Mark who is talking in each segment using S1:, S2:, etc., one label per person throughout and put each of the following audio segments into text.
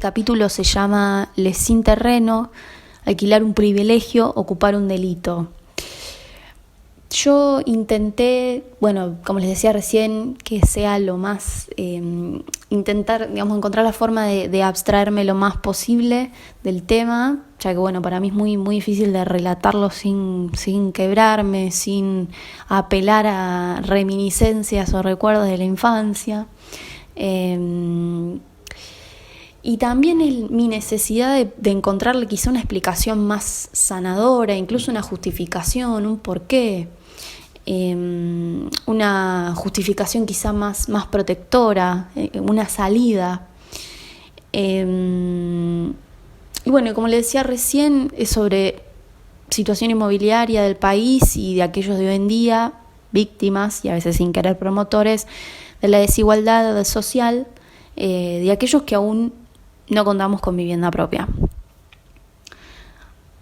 S1: capítulo se llama Les sin terreno, alquilar un privilegio, ocupar un delito. Yo intenté, como les decía recién, que sea lo más, intentar, encontrar la forma de abstraerme lo más posible del tema, ya que, para mí es muy, muy difícil de relatarlo sin quebrarme, sin apelar a reminiscencias o recuerdos de la infancia. Y también mi necesidad de encontrarle quizá una explicación más sanadora, incluso una justificación, un porqué. Una justificación quizá más protectora, una salida. Y como les decía recién, es sobre situación inmobiliaria del país y de aquellos de hoy en día, víctimas y a veces sin querer promotores de la desigualdad social, de aquellos que aún no contamos con vivienda propia.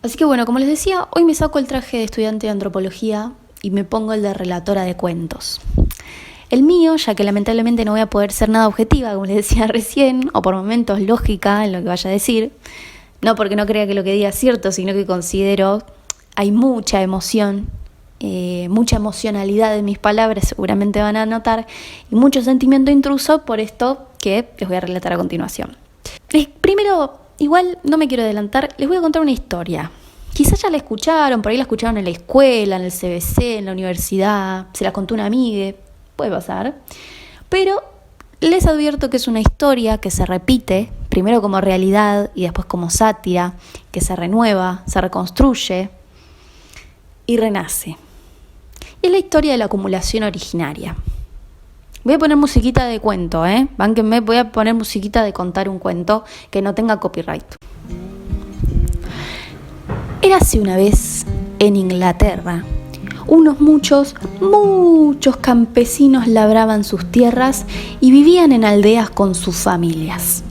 S1: Así que como les decía, hoy me saco el traje de estudiante de antropología y me pongo el de relatora de cuentos. El mío, ya que lamentablemente no voy a poder ser nada objetiva, como les decía recién, o por momentos lógica en lo que vaya a decir, no porque no crea que lo que diga es cierto, sino que considero hay mucha emoción, mucha emocionalidad en mis palabras, seguramente van a notar, y mucho sentimiento intruso por esto que les voy a relatar a continuación. Primero, igual no me quiero adelantar, les voy a contar una historia. Quizás ya la escucharon, por ahí la escucharon en la escuela, en el CBC, en la universidad, se la contó una amiga, puede pasar. Pero les advierto que es una historia que se repite, primero como realidad y después como sátira, que se renueva, se reconstruye y renace. Es la historia de la acumulación originaria. Voy a poner musiquita de cuento, bánquenme, voy a poner musiquita de contar un cuento que no tenga copyright. Érase una vez en Inglaterra, muchos campesinos labraban sus tierras y vivían en aldeas con sus familias.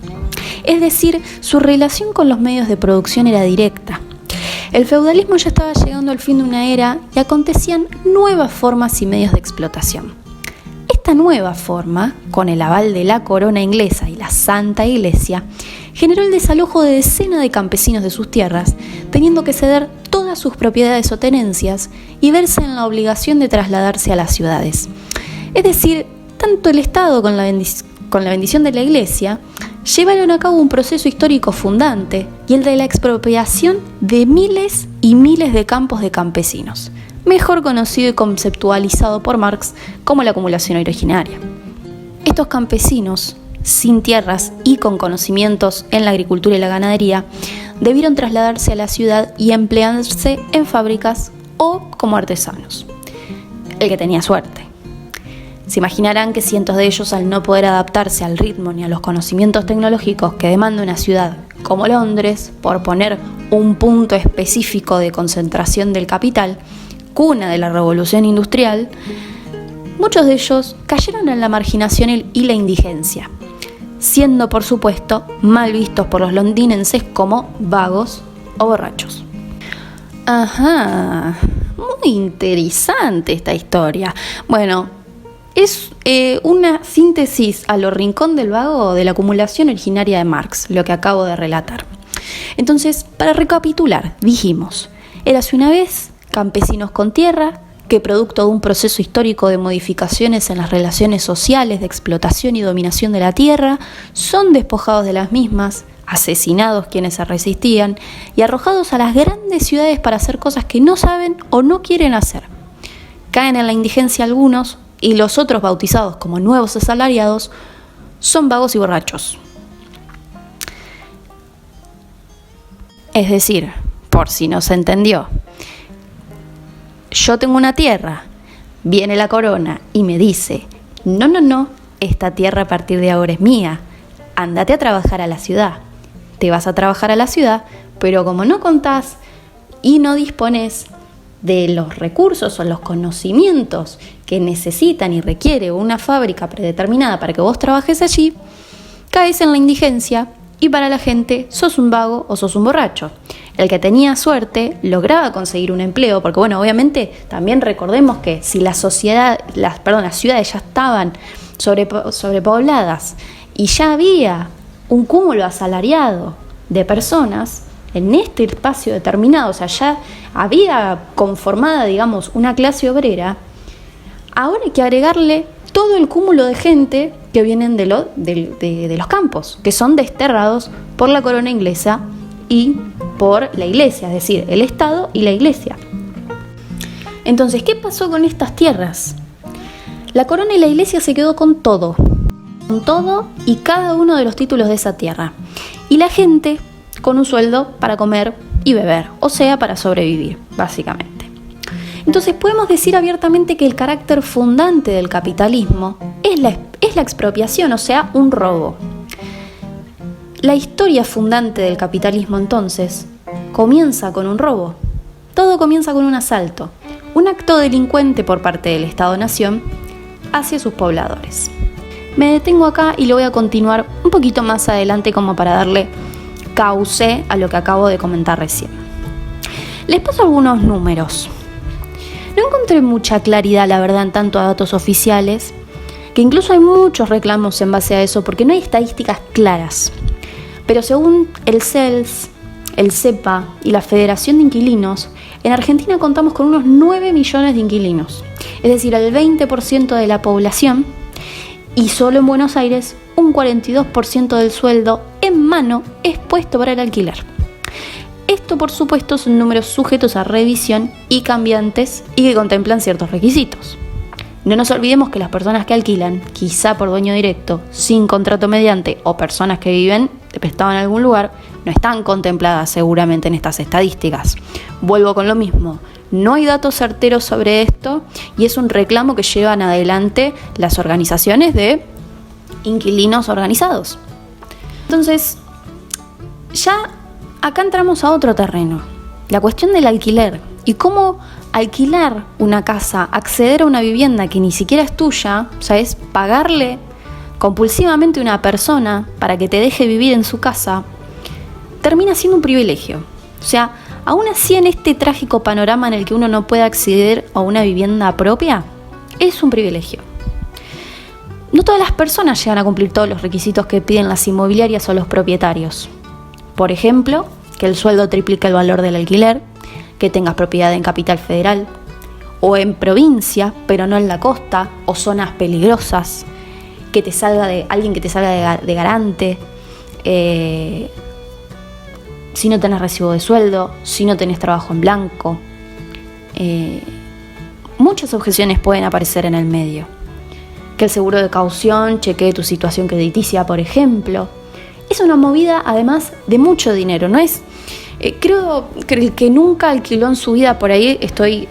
S1: Es decir, su relación con los medios de producción era directa. El feudalismo ya estaba llegando al fin de una era y acontecían nuevas formas y medios de explotación. Esta nueva forma, con el aval de la corona inglesa y la Santa Iglesia, generó el desalojo de decenas de campesinos de sus tierras, teniendo que ceder todas sus propiedades o tenencias y verse en la obligación de trasladarse a las ciudades. Es decir, tanto el Estado con la bendición de la Iglesia llevaron a cabo un proceso histórico fundante y el de la expropiación de miles y miles de campos de campesinos, mejor conocido y conceptualizado por Marx como la acumulación originaria. Estos campesinos, sin tierras y con conocimientos en la agricultura y la ganadería, debieron trasladarse a la ciudad y emplearse en fábricas o como artesanos. El que tenía suerte. Se imaginarán que cientos de ellos, al no poder adaptarse al ritmo ni a los conocimientos tecnológicos que demanda una ciudad como Londres, por poner un punto específico de concentración del capital, cuna de la revolución industrial, muchos de ellos cayeron en la marginación y la indigencia, siendo por supuesto mal vistos por los londinenses como vagos o borrachos. Ajá, muy interesante esta historia. Es una síntesis a lo Rincón del Vago de la acumulación originaria de Marx, lo que acabo de relatar. Entonces, para recapitular, dijimos, érase una vez campesinos con tierra, que producto de un proceso histórico de modificaciones en las relaciones sociales de explotación y dominación de la tierra, son despojados de las mismas, asesinados quienes se resistían y arrojados a las grandes ciudades para hacer cosas que no saben o no quieren hacer. Caen en la indigencia algunos y los otros, bautizados como nuevos asalariados, son vagos y borrachos. Es decir, por si no se entendió, yo tengo una tierra, viene la corona y me dice, no, esta tierra a partir de ahora es mía, ándate a trabajar a la ciudad. Te vas a trabajar a la ciudad, pero como no contás y no dispones de los recursos o los conocimientos que necesitan y requiere una fábrica predeterminada para que vos trabajes allí, caes en la indigencia y para la gente sos un vago o sos un borracho. El que tenía suerte lograba conseguir un empleo, porque obviamente también recordemos que si las ciudades ya estaban sobrepobladas y ya había un cúmulo asalariado de personas en este espacio determinado, o sea, ya había conformada, digamos, una clase obrera. Ahora hay que agregarle todo el cúmulo de gente que vienen de los campos, que son desterrados por la corona inglesa y por la iglesia, es decir, el Estado y la iglesia. Entonces, ¿qué pasó con estas tierras? La corona y la iglesia se quedó con todo y cada uno de los títulos de esa tierra. Y la gente con un sueldo para comer y beber, o sea, para sobrevivir, básicamente. Entonces podemos decir abiertamente que el carácter fundante del capitalismo es la expropiación, o sea, un robo. La historia fundante del capitalismo, entonces, comienza con un robo. Todo comienza con un asalto, un acto delincuente por parte del Estado-Nación hacia sus pobladores. Me detengo acá y lo voy a continuar un poquito más adelante como para darle cauce a lo que acabo de comentar recién. Les paso algunos números. No encontré mucha claridad, la verdad, en tanto a datos oficiales, que incluso hay muchos reclamos en base a eso, porque no hay estadísticas claras. Pero según el CELS, el CEPA y la Federación de Inquilinos, en Argentina contamos con unos 9 millones de inquilinos, es decir, el 20% de la población, y solo en Buenos Aires un 42% del sueldo en mano es puesto para el alquiler. Esto, por supuesto, son números sujetos a revisión y cambiantes y que contemplan ciertos requisitos. No nos olvidemos que las personas que alquilan, quizá por dueño directo, sin contrato mediante, o personas que viven de prestado en algún lugar, no están contempladas seguramente en estas estadísticas. Vuelvo con lo mismo. No hay datos certeros sobre esto y es un reclamo que llevan adelante las organizaciones de inquilinos organizados. Entonces, ya acá entramos a otro terreno, la cuestión del alquiler y cómo alquilar una casa, acceder a una vivienda que ni siquiera es tuya, o sea, es pagarle compulsivamente a una persona para que te deje vivir en su casa, termina siendo un privilegio. O sea, aún así en este trágico panorama en el que uno no puede acceder a una vivienda propia, es un privilegio. No todas las personas llegan a cumplir todos los requisitos que piden las inmobiliarias o los propietarios. Por ejemplo, que el sueldo triplique el valor del alquiler, que tengas propiedad en Capital Federal o en provincia, pero no en la costa, o zonas peligrosas, que te salga alguien que te salga de garante, si no tenés recibo de sueldo, si no tenés trabajo en blanco. Muchas objeciones pueden aparecer en el medio. Que el seguro de caución chequee tu situación crediticia, por ejemplo. Es una movida, además, de mucho dinero. No es, creo que el que nunca alquiló en su vida, por ahí estoy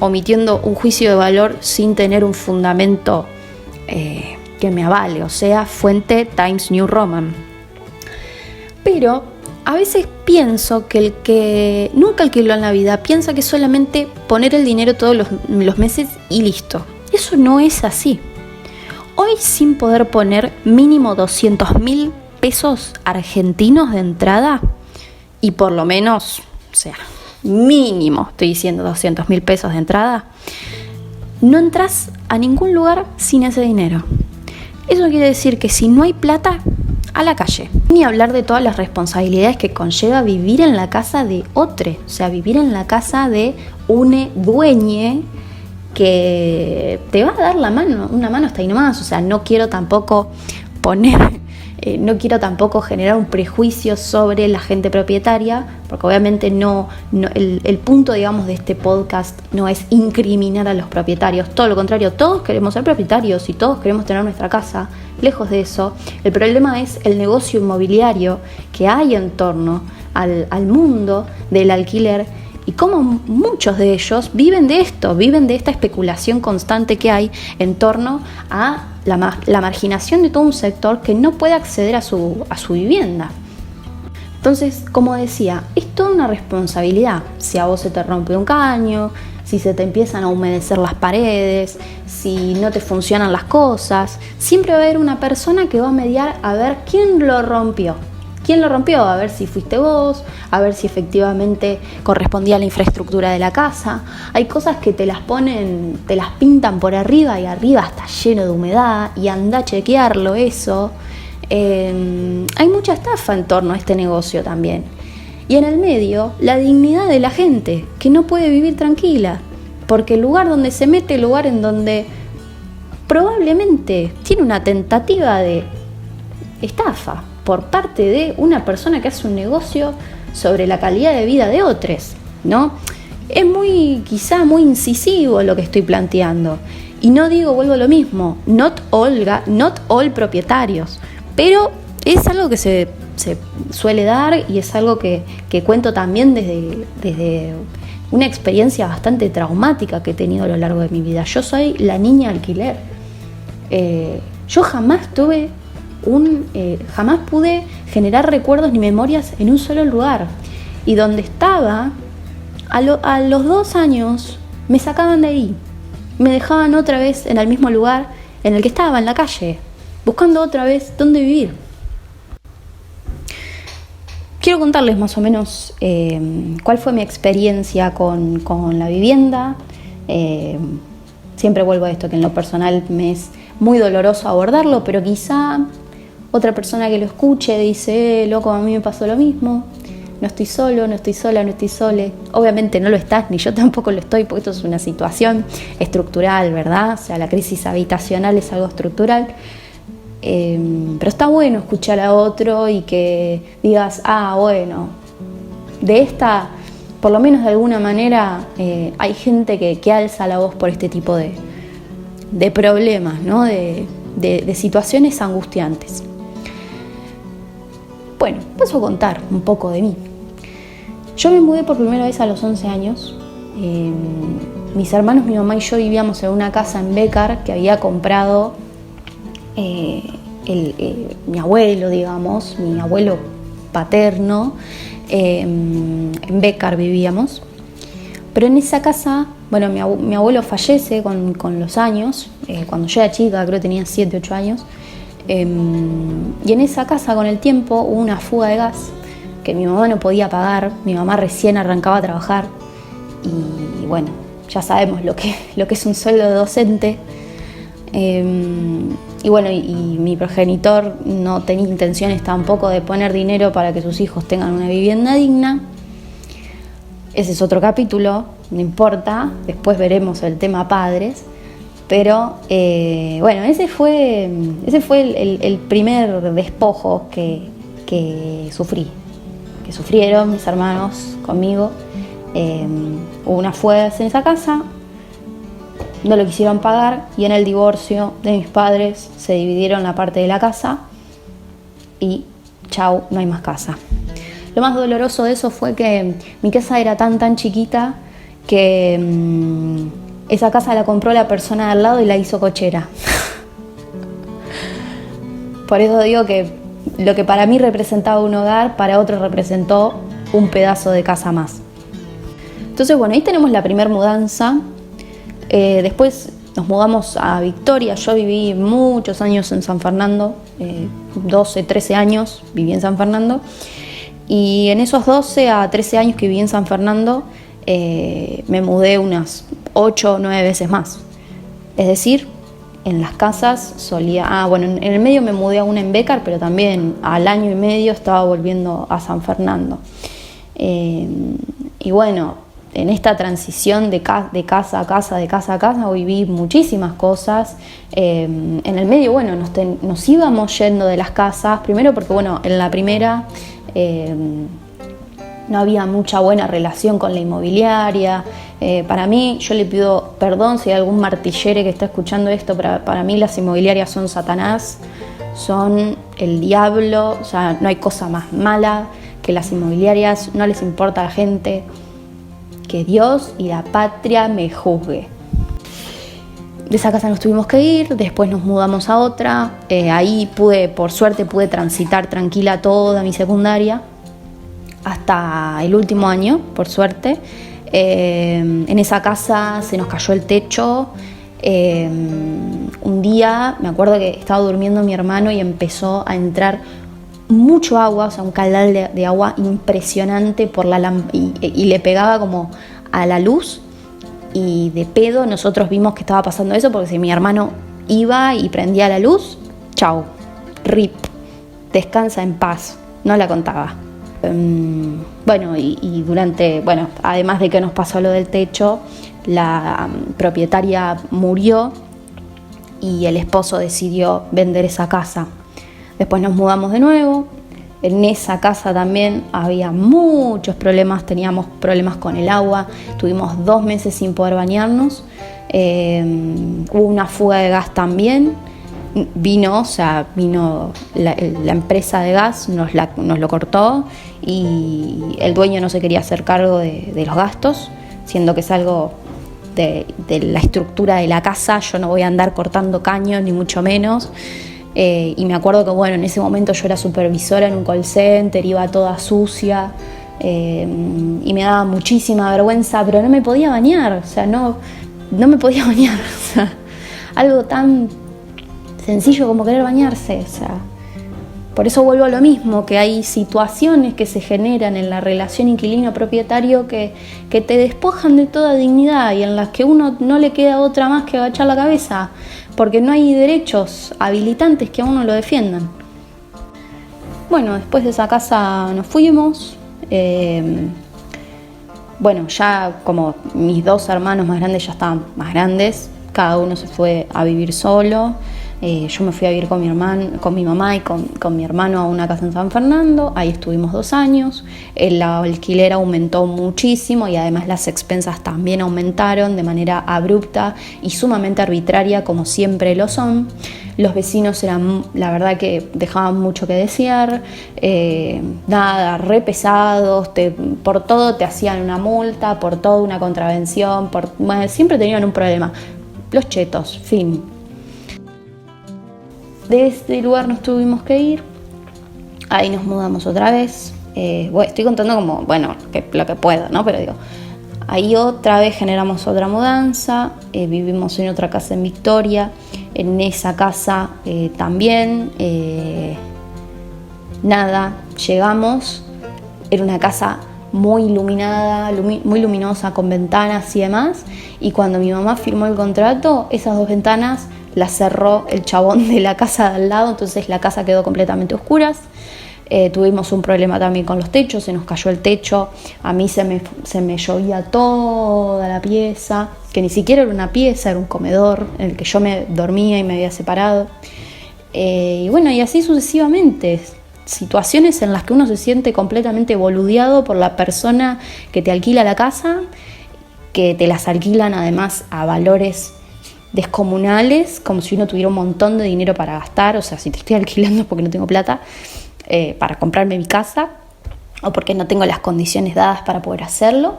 S1: omitiendo un juicio de valor sin tener un fundamento que me avale, o sea, fuente Times New Roman. Pero a veces pienso que el que nunca alquiló en la vida piensa que es solamente poner el dinero todos los meses y listo. Eso no es así. Hoy, sin poder poner mínimo 200.000 pesos argentinos de entrada, y por lo menos, o sea, mínimo, estoy diciendo 200.000 pesos de entrada, no entras a ningún lugar sin ese dinero. Eso quiere decir que si no hay plata, a la calle. Ni hablar de todas las responsabilidades que conlleva vivir en la casa de otro, o sea, vivir en la casa de un dueño que te va a dar una mano hasta ahí nomás. O sea, no quiero tampoco generar un prejuicio sobre la gente propietaria, porque obviamente no el punto, digamos, de este podcast no es incriminar a los propietarios, todo lo contrario, todos queremos ser propietarios y todos queremos tener nuestra casa. Lejos de eso, el problema es el negocio inmobiliario que hay en torno al mundo del alquiler y cómo muchos de ellos viven de esto, viven de esta especulación constante que hay en torno a la marginación de todo un sector que no puede acceder a su vivienda. Entonces, como decía, es toda una responsabilidad. Si a vos se te rompe un caño, si se te empiezan a humedecer las paredes, si no te funcionan las cosas, siempre va a haber una persona que va a mediar a ver quién lo rompió. ¿Quién lo rompió? A ver si fuiste vos, a ver si efectivamente correspondía a la infraestructura de la casa. Hay cosas que te las pintan por arriba y arriba está lleno de humedad y anda a chequearlo eso. hay mucha estafa en torno a este negocio también. Y en el medio, la dignidad de la gente, que no puede vivir tranquila, porque el lugar donde se mete, el lugar en donde probablemente tiene una tentativa de estafa por parte de una persona que hace un negocio sobre la calidad de vida de otros, ¿no? Es quizá muy incisivo lo que estoy planteando. Y no digo, vuelvo a lo mismo, not all propietarios, pero es algo que se suele dar y es algo que cuento también desde una experiencia bastante traumática que he tenido a lo largo de mi vida. Yo soy la niña alquiler. Yo jamás pude generar recuerdos ni memorias en un solo lugar. Y donde estaba, a los 2 años, me sacaban de ahí. Me dejaban otra vez en el mismo lugar en el que estaba, en la calle, buscando otra vez dónde vivir. Quiero contarles más o menos cuál fue mi experiencia con la vivienda. Siempre vuelvo a esto, que en lo personal me es muy doloroso abordarlo, pero quizá otra persona que lo escuche dice, loco, a mí me pasó lo mismo, no estoy solo, no estoy sola, no estoy sole. Obviamente no lo estás, ni yo tampoco lo estoy, porque esto es una situación estructural, ¿verdad? O sea, la crisis habitacional es algo estructural. Pero está bueno escuchar a otro y que digas, bueno, de esta, por lo menos de alguna manera, hay gente que alza la voz por este tipo de problemas, ¿no? De situaciones angustiantes. Bueno, paso a contar un poco de mí. Yo me mudé por primera vez a los 11 años. Mis hermanos, mi mamá y yo vivíamos en una casa en Bécar que había comprado mi abuelo, digamos, mi abuelo paterno. En Bécar vivíamos. Pero en esa casa, bueno, mi abuelo fallece con los años. Cuando yo era chica, creo que tenía 7, 8 años. Y en esa casa, con el tiempo, hubo una fuga de gas que mi mamá no podía pagar. Mi mamá recién arrancaba a trabajar y bueno, ya sabemos lo que es un sueldo de docente. Y bueno, y mi progenitor no tenía intenciones tampoco de poner dinero para que sus hijos tengan una vivienda digna. Ese es otro capítulo, no importa, después veremos el tema padres. Pero bueno, ese fue el primer despojo que sufrieron mis hermanos conmigo. Hubo una fuga en esa casa, no lo quisieron pagar y en el divorcio de mis padres se dividieron la parte de la casa y chau, no hay más casa. Lo más doloroso de eso fue que mi casa era tan chiquita que esa casa la compró la persona de al lado y la hizo cochera. Por eso digo que lo que para mí representaba un hogar, para otro representó un pedazo de casa más. Entonces, bueno, ahí tenemos la primera mudanza. Después nos mudamos a Victoria. Yo viví muchos años en San Fernando, 12, 13 años viví en San Fernando. Y en esos 12 a 13 años que viví en San Fernando, me mudé unas 8 o 9 veces más. Es decir, en las casas solía... bueno, en el medio me mudé a una en Bécar, pero también al año y medio estaba volviendo a San Fernando. Y bueno, en esta transición de casa a casa, viví muchísimas cosas. En el medio, bueno, nos íbamos yendo de las casas, primero porque, bueno, en la primera no había mucha buena relación con la inmobiliaria. Para mí, yo le pido perdón si hay algún martillere que está escuchando esto, para mí las inmobiliarias son Satanás, son el diablo, o sea, no hay cosa más mala que las inmobiliarias, no les importa a la gente. Que Dios y la patria me juzgue. De esa casa nos tuvimos que ir, después nos mudamos a otra. Ahí por suerte pude transitar tranquila toda mi secundaria, hasta el último año, por suerte. En esa casa se nos cayó el techo. Un día me acuerdo que estaba durmiendo mi hermano y empezó a entrar mucho agua, o sea, un caudal de agua impresionante y le pegaba como a la luz, y de pedo nosotros vimos que estaba pasando eso, porque si mi hermano iba y prendía la luz, chau, rip, descansa en paz, no la contaba. Además de que nos pasó lo del techo, la propietaria murió y el esposo decidió vender esa casa. Después nos mudamos de nuevo. En esa casa también había muchos problemas, teníamos problemas con el agua, tuvimos 2 meses sin poder bañarnos, hubo una fuga de gas también, vino la empresa de gas, nos lo cortó y el dueño no se quería hacer cargo de los gastos, siendo que es algo de la estructura de la casa, yo no voy a andar cortando caños ni mucho menos. Y me acuerdo que en ese momento yo era supervisora en un call center, iba toda sucia y me daba muchísima vergüenza, pero no me podía bañar, no me podía bañar, algo tan sencillo como querer bañarse, por eso vuelvo a lo mismo, que hay situaciones que se generan en la relación inquilino-propietario que te despojan de toda dignidad y en las que uno no le queda otra más que agachar la cabeza, porque no hay derechos habilitantes que a uno lo defiendan. Después de esa casa nos fuimos. Ya como mis 2 hermanos más grandes ya estaban más grandes, cada uno se fue a vivir solo. Yo me fui a vivir con mi mamá y con mi hermano a una casa en San Fernando. Ahí estuvimos 2 años. El alquiler aumentó muchísimo y además las expensas también aumentaron de manera abrupta y sumamente arbitraria, como siempre lo son. Los vecinos eran, la verdad, que dejaban mucho que desear, re pesados, por todo te hacían una multa, por todo una contravención, siempre tenían un problema. Los chetos, fin. De este lugar nos tuvimos que ir, ahí nos mudamos otra vez. Estoy contando lo que puedo, ¿no? Pero ahí otra vez generamos otra mudanza, vivimos en otra casa en Victoria, en esa casa también, llegamos, era una casa muy iluminada, muy luminosa, con ventanas y demás, y cuando mi mamá firmó el contrato, esas 2 ventanas las cerró el chabón de la casa de al lado, entonces la casa quedó completamente a oscuras. Tuvimos un problema también con los techos, se nos cayó el techo, a mí se me llovía toda la pieza, que ni siquiera era una pieza, era un comedor en el que yo me dormía y me había separado. Y así sucesivamente, situaciones en las que uno se siente completamente boludeado por la persona que te alquila la casa, que te las alquilan además a valores descomunales, como si uno tuviera un montón de dinero para gastar. Si te estoy alquilando es porque no tengo plata para comprarme mi casa o porque no tengo las condiciones dadas para poder hacerlo.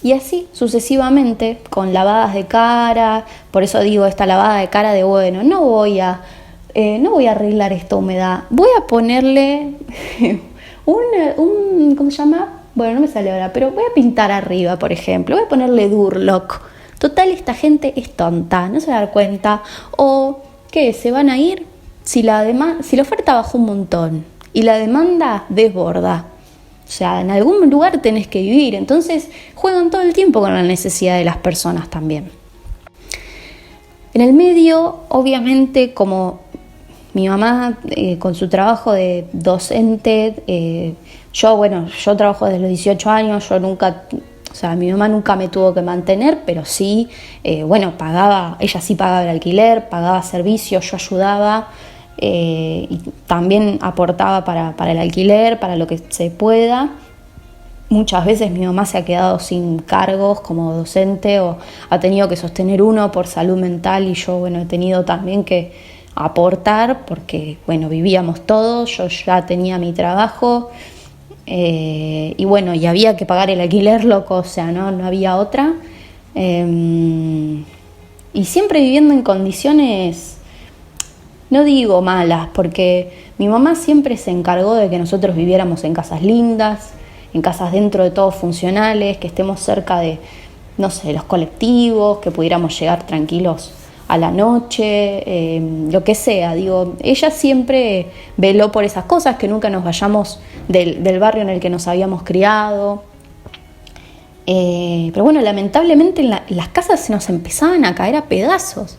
S1: Y así sucesivamente, con lavadas de cara. Por eso digo, esta lavada de cara de no voy a arreglar esta humedad, voy a ponerle ¿cómo se llama? No me sale ahora, pero voy a pintar arriba, por ejemplo, voy a ponerle Durlock. Total, esta gente es tonta, no se da cuenta. O, ¿qué? ¿Se van a ir? Si la oferta bajó un montón y la demanda desborda. En algún lugar tenés que vivir, entonces juegan todo el tiempo con la necesidad de las personas también. En el medio, obviamente, como mi mamá con su trabajo de docente, yo trabajo desde los 18 años, mi mamá nunca me tuvo que mantener, pero sí, ella sí pagaba el alquiler, pagaba servicios, yo ayudaba y también aportaba para el alquiler, para lo que se pueda. Muchas veces mi mamá se ha quedado sin cargos como docente o ha tenido que sostener uno por salud mental y yo, he tenido también que aportar porque, vivíamos todos, yo ya tenía mi trabajo y había que pagar el alquiler, loco, no había otra. Y siempre viviendo en condiciones, no digo malas, porque mi mamá siempre se encargó de que nosotros viviéramos en casas lindas, en casas dentro de todo funcionales, que estemos cerca de, los colectivos, que pudiéramos llegar tranquilos a la noche, lo que sea. Ella siempre veló por esas cosas, que nunca nos vayamos del barrio en el que nos habíamos criado. Pero lamentablemente las casas se nos empezaban a caer a pedazos.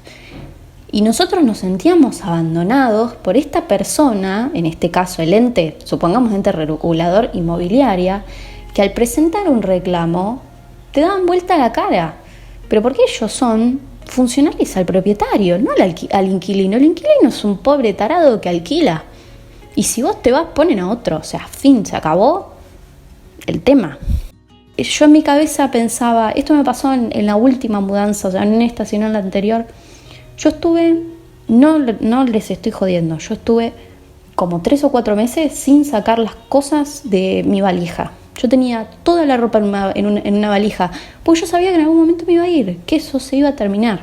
S1: Y nosotros nos sentíamos abandonados por esta persona, en este caso el ente, supongamos ente regulador inmobiliaria, que al presentar un reclamo te daban vuelta la cara. Pero porque ellos son funcionales al propietario, no al inquilino. El inquilino es un pobre tarado que alquila. Y si vos te vas, ponen a otro. O sea, fin, se acabó el tema. Yo en mi cabeza pensaba, esto me pasó en la última mudanza, o sea, no en esta, sino en la anterior. Yo estuve, no les estoy jodiendo, yo estuve como 3 o 4 meses sin sacar las cosas de mi valija. Yo tenía toda la ropa en una valija, porque yo sabía que en algún momento me iba a ir, que eso se iba a terminar.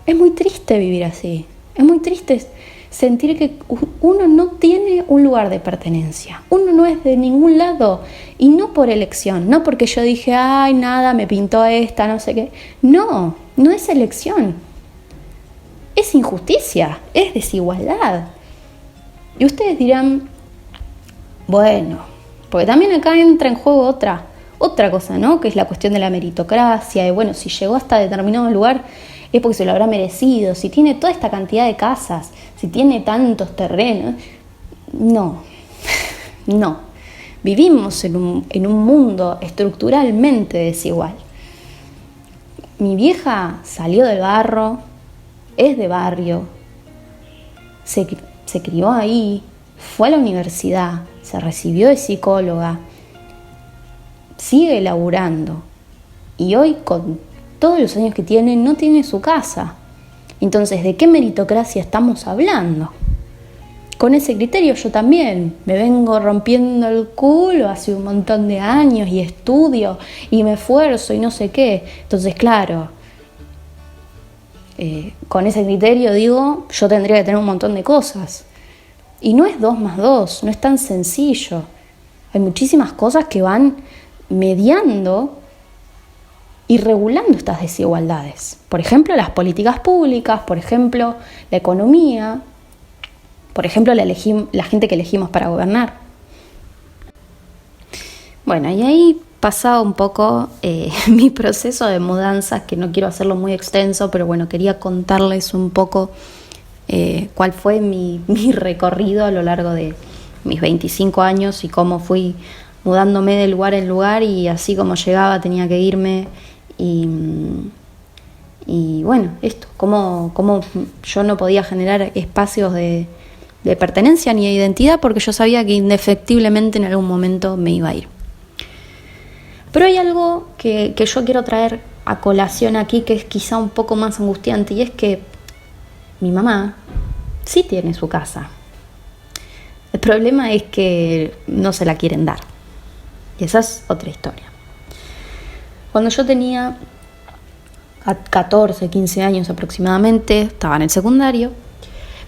S1: Es muy triste vivir así, es muy triste sentir que uno no tiene un lugar de pertenencia, uno no es de ningún lado, y no por elección, no porque yo dije, ay, nada, me pintó esta, no sé qué. No es elección, es injusticia, es desigualdad. Y ustedes dirán, bueno, porque también acá entra en juego otra cosa, ¿no? Que es la cuestión de la meritocracia, de bueno, si llegó hasta determinado lugar es porque se lo habrá merecido, si tiene toda esta cantidad de casas, si tiene tantos terrenos. No. Vivimos en un mundo estructuralmente desigual. Mi vieja salió del barro, es de barrio, se crió ahí, fue a la universidad, se recibió de psicóloga, sigue laburando y hoy con todos los años que tiene no tiene su casa. Entonces, ¿de qué meritocracia estamos hablando? Con ese criterio yo también me vengo rompiendo el culo hace un montón de años y estudio y me esfuerzo y no sé qué. Entonces, claro, con ese criterio digo, yo tendría que tener un montón de cosas. Y no es 2 más 2, no es tan sencillo. Hay muchísimas cosas que van mediando y regulando estas desigualdades. Por ejemplo, las políticas públicas, por ejemplo, la economía, por ejemplo, la gente que elegimos para gobernar. Bueno, y ahí pasaba un poco mi proceso de mudanzas, que no quiero hacerlo muy extenso, pero bueno, quería contarles un poco cuál fue mi recorrido a lo largo de mis 25 años y cómo fui mudándome de lugar en lugar, y así como llegaba tenía que irme. Y bueno, esto, cómo yo no podía generar espacios de pertenencia ni de identidad, porque yo sabía que indefectiblemente en algún momento me iba a ir. Pero hay algo que yo quiero traer a colación aquí, que es quizá un poco más angustiante, y es que mi mamá sí tiene su casa. El problema es que no se la quieren dar, y esa es otra historia. Cuando yo tenía 14, 15 años aproximadamente, estaba en el secundario,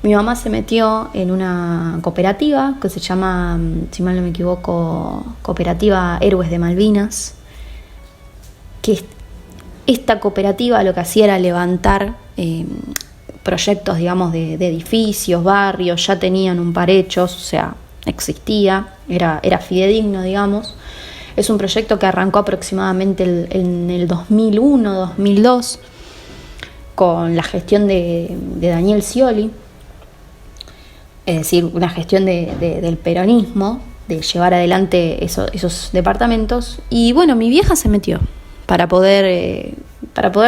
S1: mi mamá se metió en una cooperativa que se llama, si mal no me equivoco, Cooperativa Héroes de Malvinas, que esta cooperativa lo que hacía era levantar proyectos, digamos, de edificios, barrios, ya tenían un par hechos, o sea, existía, era fidedigno, digamos. Es un proyecto que arrancó aproximadamente en el 2001-2002 con la gestión de Daniel Scioli, es decir, una gestión del peronismo, de llevar adelante esos departamentos. Y bueno, mi vieja se metió para poder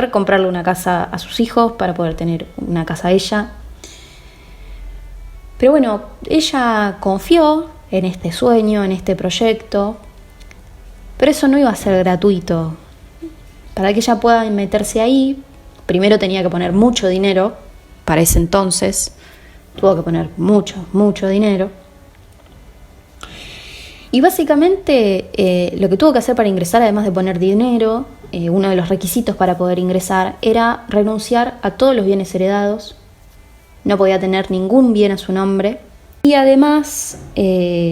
S1: comprarle una casa a sus hijos, para poder tener una casa a ella. Pero bueno, ella confió en este sueño, en este proyecto. Pero eso no iba a ser gratuito. Para que ella pueda meterse ahí, primero tenía que poner mucho dinero. Para ese entonces tuvo que poner mucho dinero. Y básicamente lo que tuvo que hacer para ingresar, además de poner dinero, uno de los requisitos para poder ingresar era renunciar a todos los bienes heredados. No podía tener ningún bien a su nombre. Y además,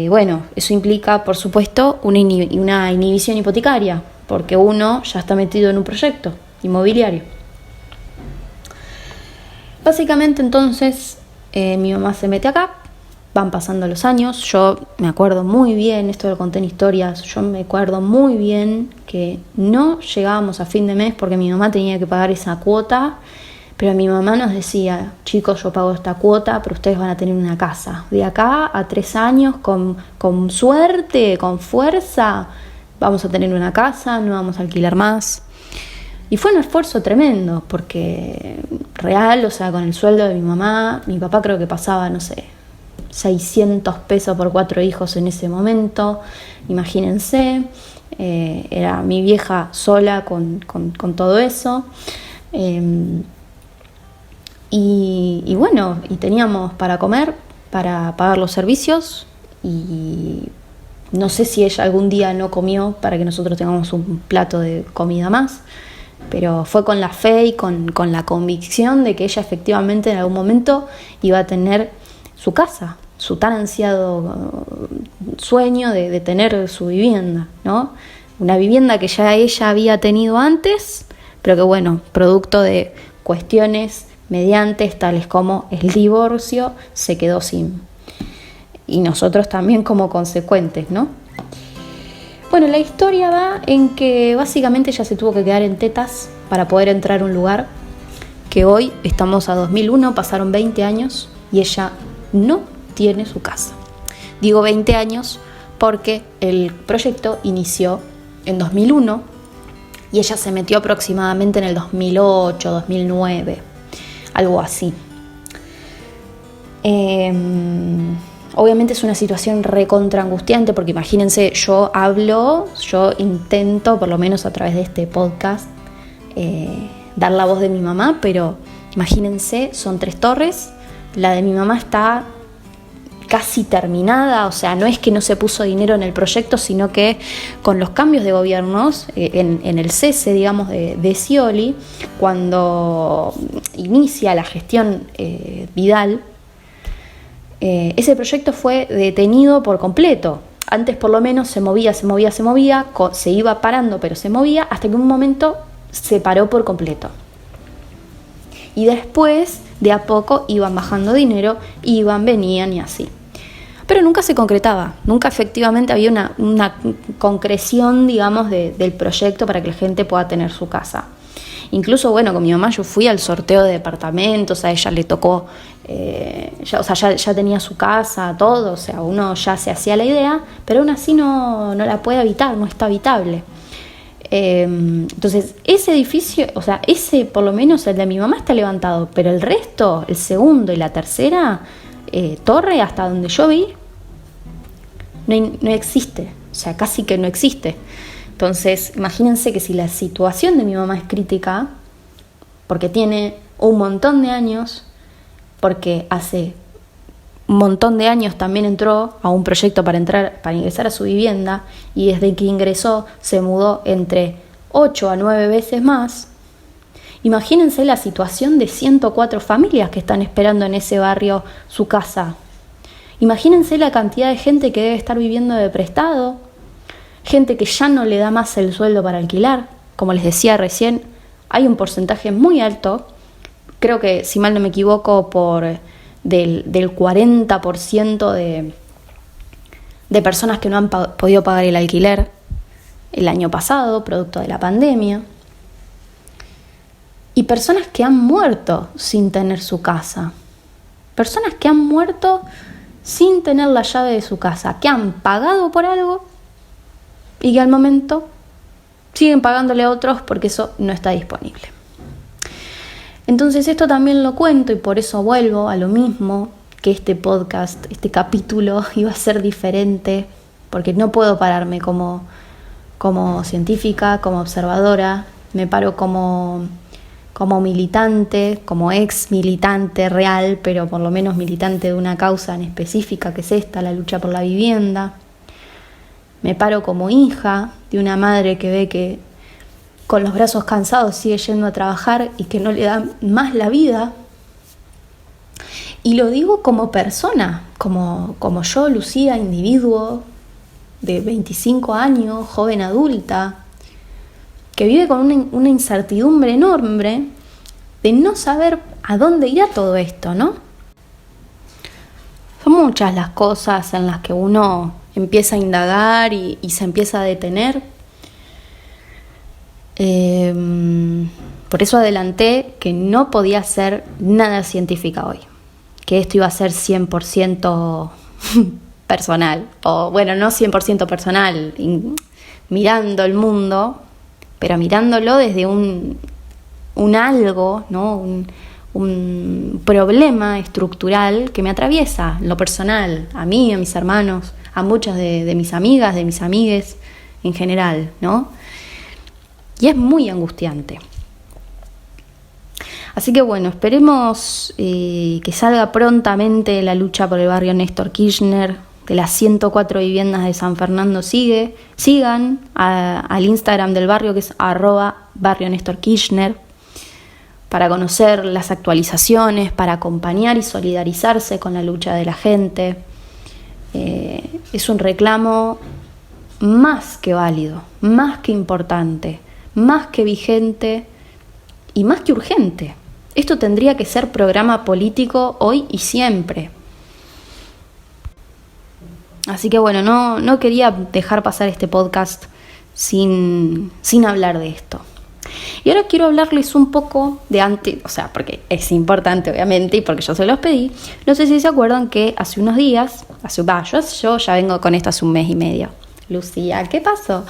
S1: bueno, eso implica, por supuesto, una inhibición hipotecaria, porque uno ya está metido en un proyecto inmobiliario. Básicamente, entonces, mi mamá se mete acá, van pasando los años. Yo me acuerdo muy bien, esto lo conté en historias, yo me acuerdo muy bien que no llegábamos a fin de mes porque mi mamá tenía que pagar esa cuota Pero mi mamá nos decía, chicos, yo pago esta cuota, pero ustedes van a tener una casa. De acá a 3 años, con suerte, con fuerza, vamos a tener una casa, no vamos a alquilar más. Y fue un esfuerzo tremendo, porque real, o sea, con el sueldo de mi mamá, mi papá creo que pasaba, no sé, 600 pesos por 4 hijos en ese momento, imagínense. Era mi vieja sola con todo eso. Y bueno, y teníamos para comer, para pagar los servicios, y no sé si ella algún día no comió para que nosotros tengamos un plato de comida más, pero fue con la fe y con la convicción de que ella efectivamente en algún momento iba a tener su casa, su tan ansiado sueño de tener su vivienda, ¿no? Una vivienda que ya ella había tenido antes, pero que bueno, producto de cuestiones mediantes tales como el divorcio, se quedó sin. Y nosotros también como consecuentes, ¿no? Bueno, la historia va en que básicamente ella se tuvo que quedar en tetas para poder entrar a un lugar que hoy estamos a 2001, pasaron 20 años y ella no tiene su casa. Digo 20 años porque el proyecto inició en 2001 y ella se metió aproximadamente en el 2008, 2009, algo así. Obviamente es una situación recontra angustiante porque imagínense, yo intento, por lo menos a través de este podcast, dar la voz de mi mamá, pero imagínense, son 3 torres, la de mi mamá está casi terminada, o sea, no es que no se puso dinero en el proyecto, sino que con los cambios de gobiernos, en el cese, digamos, de Scioli, cuando inicia la gestión Vidal, ese proyecto fue detenido por completo. Antes por lo menos se movía, se iba parando, pero se movía, hasta que en un momento se paró por completo. Y después, de a poco, iban bajando dinero, venían y así. Pero nunca se concretaba, nunca efectivamente había una concreción, digamos, del proyecto para que la gente pueda tener su casa. Incluso, bueno, con mi mamá yo fui al sorteo de departamentos, a ella le tocó, ya tenía su casa, todo, o sea, uno ya se hacía la idea, pero aún así no la puede habitar, no está habitable. Entonces, ese edificio, o sea, ese por lo menos el de mi mamá está levantado, pero el resto, el segundo y la tercera torre, hasta donde yo vi, no existe, o sea, casi que no existe. Entonces, imagínense que si la situación de mi mamá es crítica, porque tiene un montón de años, porque hace un montón de años también entró a un proyecto para ingresar a su vivienda, y desde que ingresó se mudó entre 8 a 9 veces más. Imagínense la situación de 104 familias que están esperando en ese barrio su casa. Imagínense la cantidad de gente que debe estar viviendo de prestado, gente que ya no le da más el sueldo para alquilar. Como les decía recién, hay un porcentaje muy alto, creo que si mal no me equivoco, del 40% de personas que no han podido pagar el alquiler el año pasado, producto de la pandemia. Y personas que han muerto sin tener su casa. Personas que han muerto sin tener la llave de su casa, que han pagado por algo y que al momento siguen pagándole a otros porque eso no está disponible. Entonces esto también lo cuento y por eso vuelvo a lo mismo, que este podcast, este capítulo iba a ser diferente, porque no puedo pararme como científica, como observadora, me paro como militante, como ex militante real, pero por lo menos militante de una causa en específica, que es esta, la lucha por la vivienda. Me paro como hija de una madre que ve que con los brazos cansados sigue yendo a trabajar y que no le da más la vida. Y lo digo como persona, como yo, Lucía, individuo de 25 años, joven adulta, que vive con una incertidumbre enorme de no saber a dónde irá todo esto, ¿no? Son muchas las cosas en las que uno empieza a indagar y se empieza a detener. por eso adelanté que no podía hacer nada científica hoy, que esto iba a ser 100% personal, o bueno, no 100% personal, mirando el mundo, pero mirándolo desde un algo, ¿no? Un problema estructural que me atraviesa en lo personal, a mí, a mis hermanos, a muchas de mis amigas, de mis amigues en general, ¿no? Y es muy angustiante. Así que bueno, esperemos que salga prontamente la lucha por el barrio Néstor Kirchner, que las 104 viviendas de San Fernando sigan al Instagram del barrio, que es @barrio Néstor Kirchner, para conocer las actualizaciones, para acompañar y solidarizarse con la lucha de la gente. Es un reclamo más que válido, más que importante, más que vigente y más que urgente. Esto tendría que ser programa político hoy y siempre. Así que bueno, no quería dejar pasar este podcast sin hablar de esto. Y ahora quiero hablarles un poco porque es importante obviamente y porque yo se los pedí. No sé si se acuerdan que hace unos días, yo ya vengo con esto hace un mes y medio. Lucía, ¿qué pasó?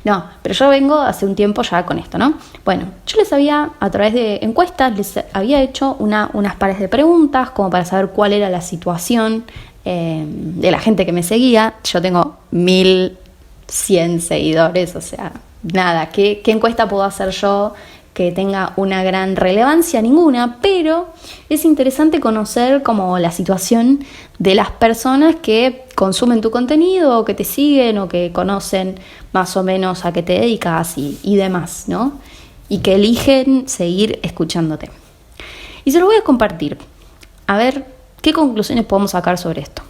S1: No, pero yo vengo hace un tiempo ya con esto, ¿no? Bueno, yo les había, a través de encuestas, les había hecho unas pares de preguntas como para saber cuál era la situación de la gente que me seguía. Yo tengo 1.100 seguidores, o sea, nada, ¿qué encuesta puedo hacer yo que tenga una gran relevancia? Ninguna, pero es interesante conocer como la situación de las personas que consumen tu contenido o que te siguen o que conocen más o menos a qué te dedicas y demás, ¿no? Y que eligen seguir escuchándote. Y se lo voy a compartir. A ver qué conclusiones podemos sacar sobre esto.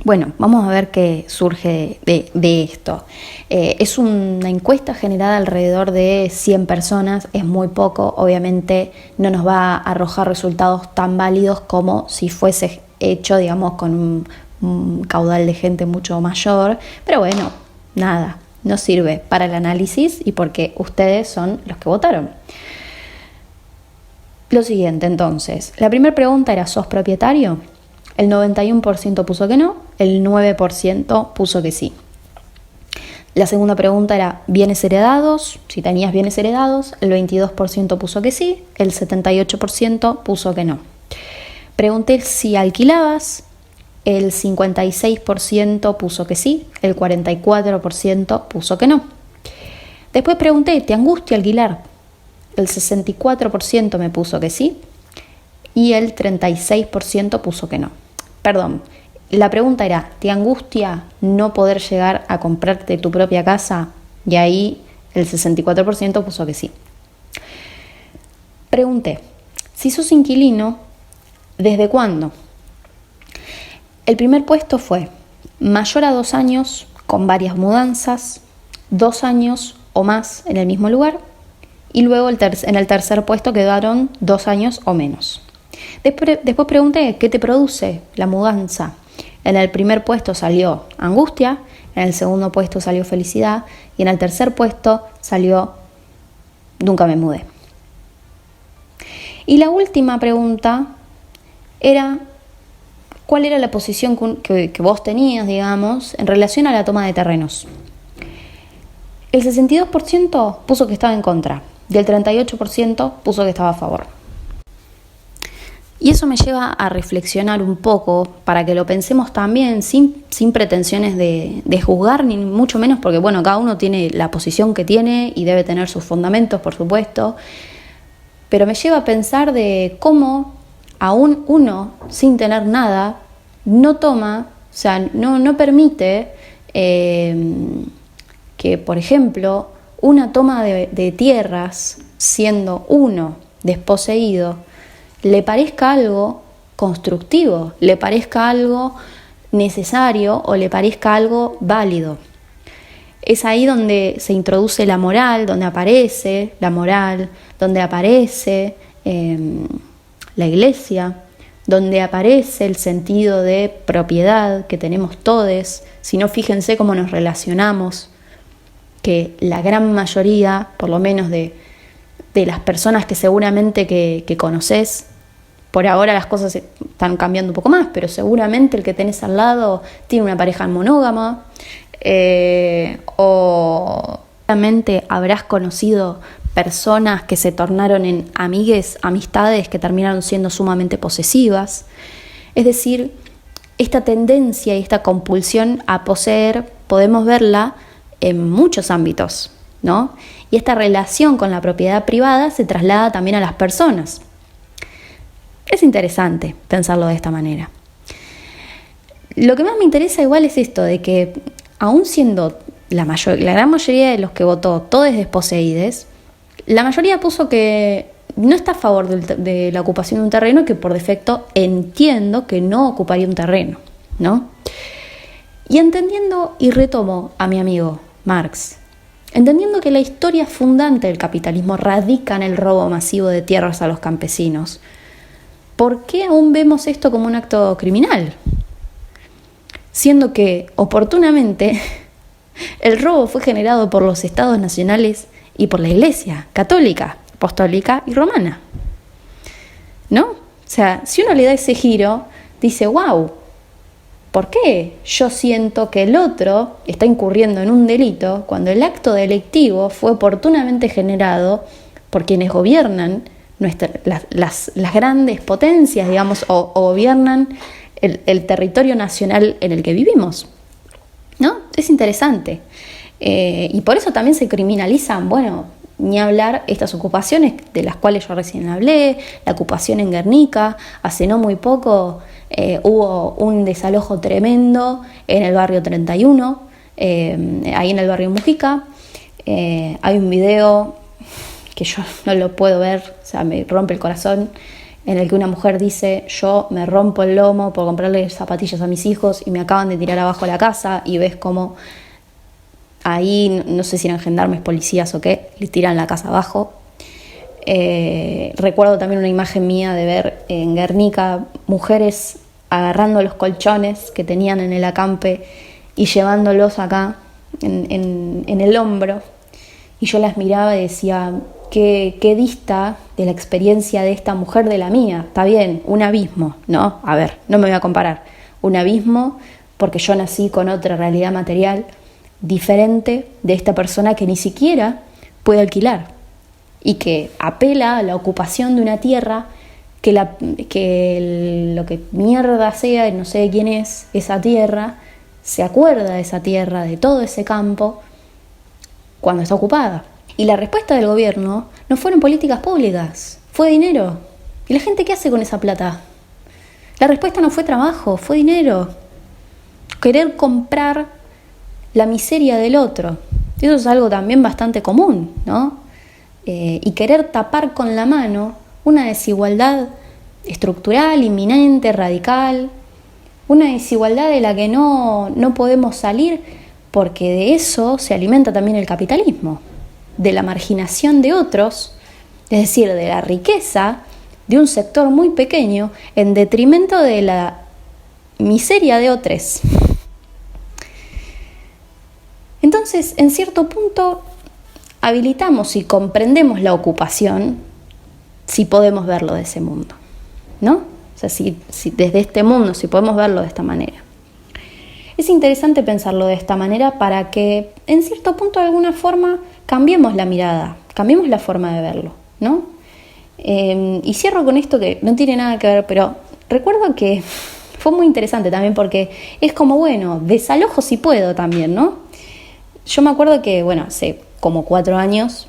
S1: Bueno, vamos a ver qué surge de esto. Es una encuesta generada alrededor de 100 personas, es muy poco, obviamente no nos va a arrojar resultados tan válidos como si fuese hecho, digamos, con un caudal de gente mucho mayor, pero bueno, nada, nos sirve para el análisis y porque ustedes son los que votaron. Lo siguiente, entonces, la primera pregunta era: ¿sos propietario? El 91% puso que no, el 9% puso que sí. La segunda pregunta era bienes heredados. Si tenías bienes heredados, el 22% puso que sí, el 78% puso que no. Pregunté si alquilabas, el 56% puso que sí, el 44% puso que no. Después pregunté, ¿te angustia alquilar? El 64% me puso que sí y el 36% puso que no. Perdón, la pregunta era, ¿te angustia no poder llegar a comprarte tu propia casa? Y ahí el 64% puso que sí. Pregunté, si sos inquilino, ¿desde cuándo? El primer puesto fue mayor a 2 años con varias mudanzas, 2 años o más en el mismo lugar, y luego en el tercer puesto quedaron 2 años o menos. Después pregunté, ¿qué te produce la mudanza? En el primer puesto salió angustia, en el segundo puesto salió felicidad y en el tercer puesto salió nunca me mudé. Y la última pregunta era, ¿cuál era la posición que vos tenías, digamos, en relación a la toma de terrenos? El 62% puso que estaba en contra y el 38% puso que estaba a favor. Y eso me lleva a reflexionar un poco para que lo pensemos también sin pretensiones de juzgar, ni mucho menos, porque bueno, cada uno tiene la posición que tiene y debe tener sus fundamentos, por supuesto, pero me lleva a pensar de cómo aún uno, sin tener nada, no toma, o sea, no permite que, por ejemplo, una toma de tierras, siendo uno desposeído, le parezca algo constructivo, le parezca algo necesario o le parezca algo válido. Es ahí donde se introduce la moral, donde aparece la moral, donde aparece la iglesia, donde aparece el sentido de propiedad que tenemos todos. Si no, fíjense cómo nos relacionamos, que la gran mayoría, por lo menos de las personas que seguramente que conoces, por ahora las cosas están cambiando un poco más, pero seguramente el que tenés al lado tiene una pareja monógama, o seguramente habrás conocido personas que se tornaron en amistades que terminaron siendo sumamente posesivas. Es decir, esta tendencia y esta compulsión a poseer podemos verla en muchos ámbitos, ¿no? Y esta relación con la propiedad privada se traslada también a las personas. Es interesante pensarlo de esta manera. Lo que más me interesa igual es esto, de que aún siendo la gran mayoría de los que votó todos desposeídos, la mayoría puso que no está a favor de la ocupación de un terreno, que por defecto entiendo que no ocuparía un terreno, ¿no? Y entendiendo, y retomo a mi amigo Marx, entendiendo que la historia fundante del capitalismo radica en el robo masivo de tierras a los campesinos, ¿por qué aún vemos esto como un acto criminal? Siendo que, oportunamente, el robo fue generado por los estados nacionales y por la Iglesia católica, apostólica y romana, ¿no? O sea, si uno le da ese giro, dice, wow, ¿por qué yo siento que el otro está incurriendo en un delito cuando el acto delictivo fue oportunamente generado por quienes gobiernan las grandes potencias, digamos, o gobiernan el territorio nacional en el que vivimos, ¿no? Es interesante. Y por eso también se criminalizan, bueno, ni hablar estas ocupaciones de las cuales yo recién hablé, la ocupación en Guernica. Hace no muy poco hubo un desalojo tremendo en el barrio 31, ahí en el barrio Mujica. Hay un video que yo no lo puedo ver, o sea, me rompe el corazón, en el que una mujer dice, yo me rompo el lomo por comprarle zapatillas a mis hijos y me acaban de tirar abajo la casa, y ves cómo ahí, no sé si eran gendarmes, policías o qué, le tiran la casa abajo. Recuerdo también una imagen mía de ver en Guernica mujeres agarrando los colchones que tenían en el acampe y llevándolos acá en el hombro, y yo las miraba y decía, qué dista de la experiencia de esta mujer de la mía. Está bien, un abismo, ¿no? A ver, no me voy a comparar. Un abismo porque yo nací con otra realidad material diferente de esta persona que ni siquiera puede alquilar y que apela a la ocupación de una tierra que lo que mierda sea, no sé quién es esa tierra, se acuerda de esa tierra, de todo ese campo, cuando está ocupada. Y la respuesta del gobierno no fueron políticas públicas, fue dinero. ¿Y la gente qué hace con esa plata? La respuesta no fue trabajo, fue dinero. Querer comprar la miseria del otro. Eso es algo también bastante común, ¿no? Y querer tapar con la mano una desigualdad estructural, inminente, radical, una desigualdad de la que no podemos salir, porque de eso se alimenta también el capitalismo, de la marginación de otros, es decir, de la riqueza de un sector muy pequeño en detrimento de la miseria de otros. Entonces, en cierto punto, habilitamos y comprendemos la ocupación si podemos verlo de ese mundo, ¿no? O sea, si desde este mundo, si podemos verlo de esta manera. Es interesante pensarlo de esta manera para que, en cierto punto, de alguna forma, cambiemos la mirada, cambiemos la forma de verlo, ¿no? Y cierro con esto que no tiene nada que ver, pero recuerdo que fue muy interesante también porque es como, bueno, desalojo si puedo también, ¿no? Yo me acuerdo que, bueno, hace como 4 años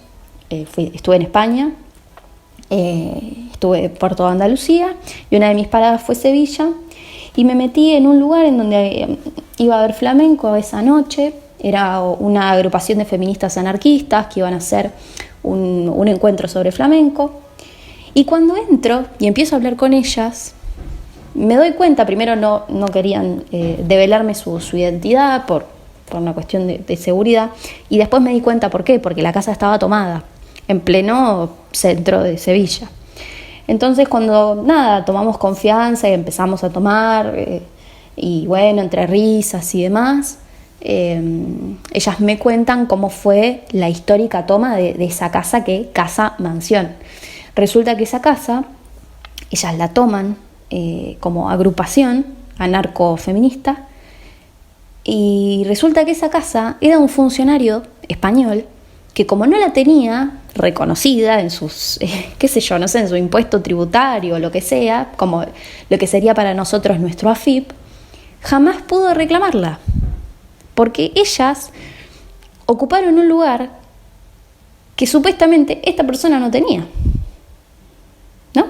S1: estuve en España, estuve por toda Andalucía, y una de mis paradas fue Sevilla, y me metí en un lugar en donde iba a haber flamenco esa noche. Era una agrupación de feministas anarquistas que iban a hacer un encuentro sobre flamenco. Y cuando entro y empiezo a hablar con ellas, me doy cuenta, primero no querían develarme su identidad por una cuestión de seguridad, y después me di cuenta por qué, porque la casa estaba tomada, en pleno centro de Sevilla. Entonces cuando tomamos confianza y empezamos a tomar, y bueno, entre risas y demás, ellas me cuentan cómo fue la histórica toma de esa casa casa mansión. Resulta que esa casa, ellas la toman como agrupación anarcofeminista, y resulta que esa casa era un funcionario español que, como no la tenía reconocida en sus, en su impuesto tributario o lo que sea, como lo que sería para nosotros nuestro AFIP, jamás pudo reclamarla, porque ellas ocuparon un lugar que supuestamente esta persona no tenía, ¿no?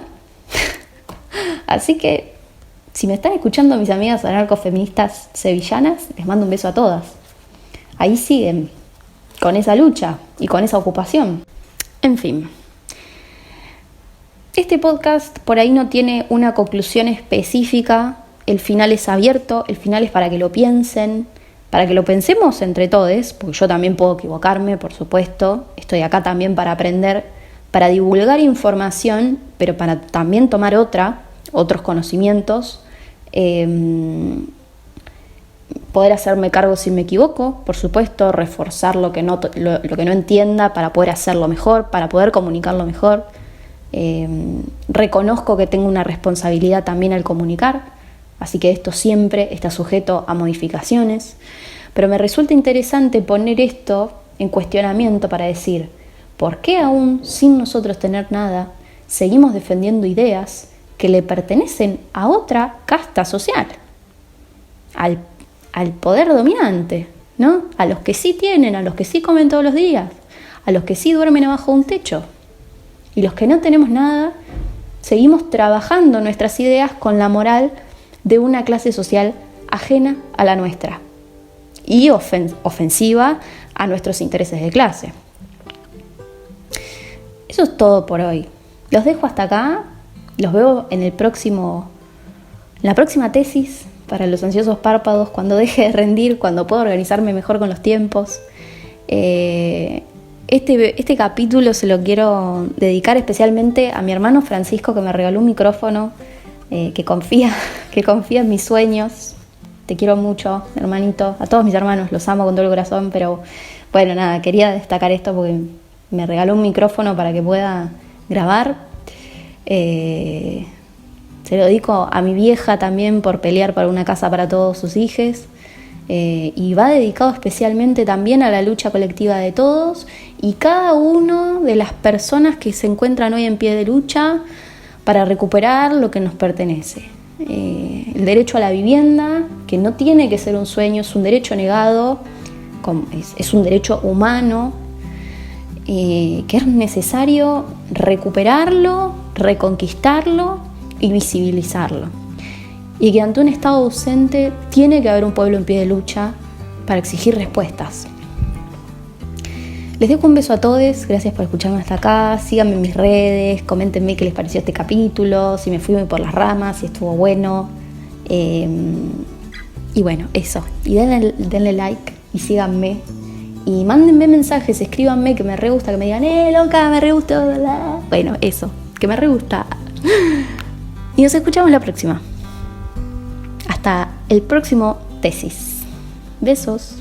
S1: Así que, si me están escuchando mis amigas anarcofeministas sevillanas, les mando un beso a todas. Ahí siguen, con esa lucha y con esa ocupación. En fin, este podcast por ahí no tiene una conclusión específica. El final es abierto, el final es para que lo piensen, para que lo pensemos entre todos, porque yo también puedo equivocarme, por supuesto. Estoy acá también para aprender, para divulgar información, pero para también tomar otros conocimientos. Poder hacerme cargo si me equivoco, por supuesto, reforzar lo que no entienda para poder hacerlo mejor, para poder comunicarlo mejor. Reconozco que tengo una responsabilidad también al comunicar, así que esto siempre está sujeto a modificaciones, pero me resulta interesante poner esto en cuestionamiento para decir, ¿por qué aún sin nosotros tener nada seguimos defendiendo ideas que le pertenecen a otra casta social, al poder dominante, ¿no? A los que sí tienen, a los que sí comen todos los días, a los que sí duermen abajo de un techo? Y los que no tenemos nada, seguimos trabajando nuestras ideas con la moral de una clase social ajena a la nuestra y ofensiva a nuestros intereses de clase. Eso es todo por hoy. Los dejo hasta acá. Los veo en la próxima tesis para los ansiosos párpados, cuando deje de rendir, cuando pueda organizarme mejor con los tiempos. Este capítulo se lo quiero dedicar especialmente a mi hermano Francisco, que me regaló un micrófono, que confía en mis sueños. Te quiero mucho, hermanito. A todos mis hermanos los amo con todo el corazón, pero bueno, nada, quería destacar esto porque me regaló un micrófono para que pueda grabar. Se lo dedico a mi vieja también por pelear por una casa para todos sus hijos, y va dedicado especialmente también a la lucha colectiva de todos y cada uno de las personas que se encuentran hoy en pie de lucha para recuperar lo que nos pertenece. El derecho a la vivienda, que no tiene que ser un sueño, es un derecho negado, es un derecho humano, que es necesario recuperarlo, reconquistarlo y visibilizarlo. Y que ante un Estado ausente tiene que haber un pueblo en pie de lucha para exigir respuestas. Les dejo un beso a todos, gracias por escucharme hasta acá. Síganme en mis redes, coméntenme qué les pareció este capítulo, si me fui muy por las ramas, si estuvo bueno. Y bueno, eso. Y denle like y síganme. Y mándenme mensajes, escríbanme, que me re gusta, que me digan, loca, me re gustó, bla. Bueno, eso, que me re gusta. Y nos escuchamos la próxima. Hasta el próximo tesis. Besos.